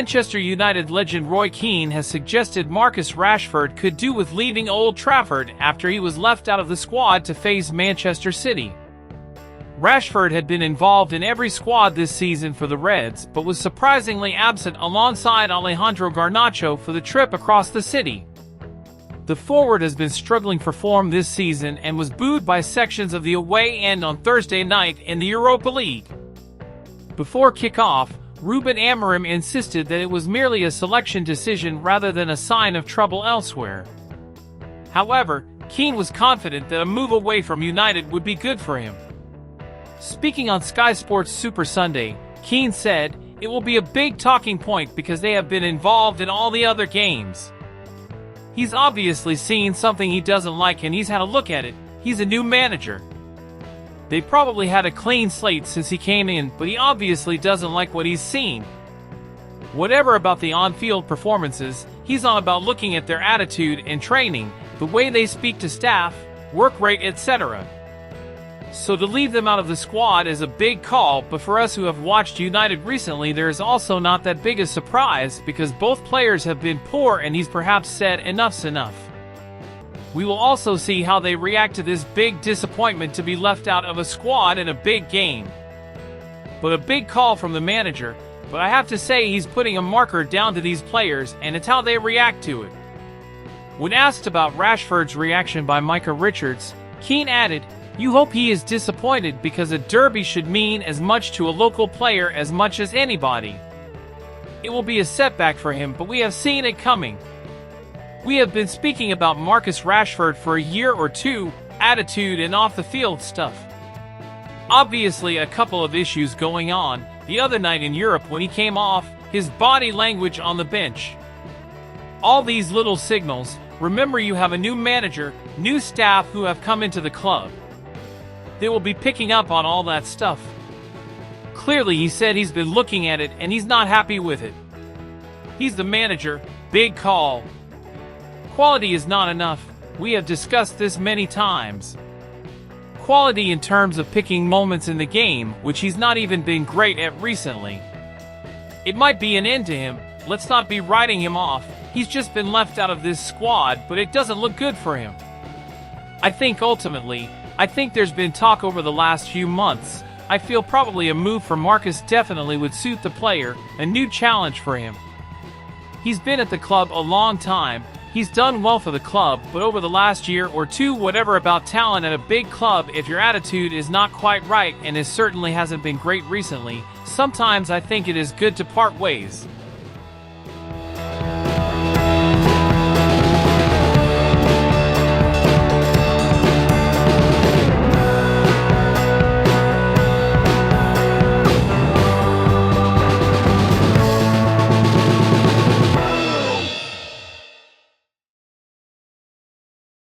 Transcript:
Manchester United legend Roy Keane has suggested Marcus Rashford could do with leaving Old Trafford after he was left out of the squad to face Manchester City. Rashford had been involved in every squad this season for the Reds, but was surprisingly absent alongside Alejandro Garnacho for the trip across the city. The forward has been struggling for form this season and was booed by sections of the away end on Thursday night in the Europa League. Before kick-off, Ruben Amorim insisted that it was merely a selection decision rather than a sign of trouble elsewhere. However, Keane was confident that a move away from United would be good for him. Speaking on Sky Sports Super Sunday, Keane said, "It will be a big talking point because they have been involved in all the other games. He's obviously seen something he doesn't like and he's had a look at it. He's a new manager. They probably had a clean slate since he came in, but he obviously doesn't like what he's seen. Whatever about the on-field performances, he's on about looking at their attitude and training, the way they speak to staff, work rate, etc. So to leave them out of the squad is a big call, but for us who have watched United recently, there is also not that big a surprise because both players have been poor and he's perhaps said enough's enough. We will also see how they react to this big disappointment to be left out of a squad in a big game. But a big call from the manager, but I have to say he's putting a marker down to these players and it's how they react to it." When asked about Rashford's reaction by Micah Richards, Keane added, "You hope he is disappointed because a derby should mean as much to a local player as much as anybody. It will be a setback for him, but we have seen it coming. We have been speaking about Marcus Rashford for a year or two, attitude and off-the-field stuff. Obviously a couple of issues going on, the other night in Europe when he came off, his body language on the bench. All these little signals, remember you have a new manager, new staff who have come into the club. They will be picking up on all that stuff. Clearly he said he's been looking at it and he's not happy with it. He's the manager, big call. Quality is not enough, we have discussed this many times. Quality in terms of picking moments in the game, which he's not even been great at recently. It might be an end to him, let's not be writing him off, he's just been left out of this squad, but it doesn't look good for him. I think there's been talk over the last few months. I feel probably a move for Marcus definitely would suit the player, a new challenge for him. He's been at the club a long time, he's done well for the club, but over the last year or two, whatever about talent at a big club, if your attitude is not quite right and it certainly hasn't been great recently, sometimes I think it is good to part ways."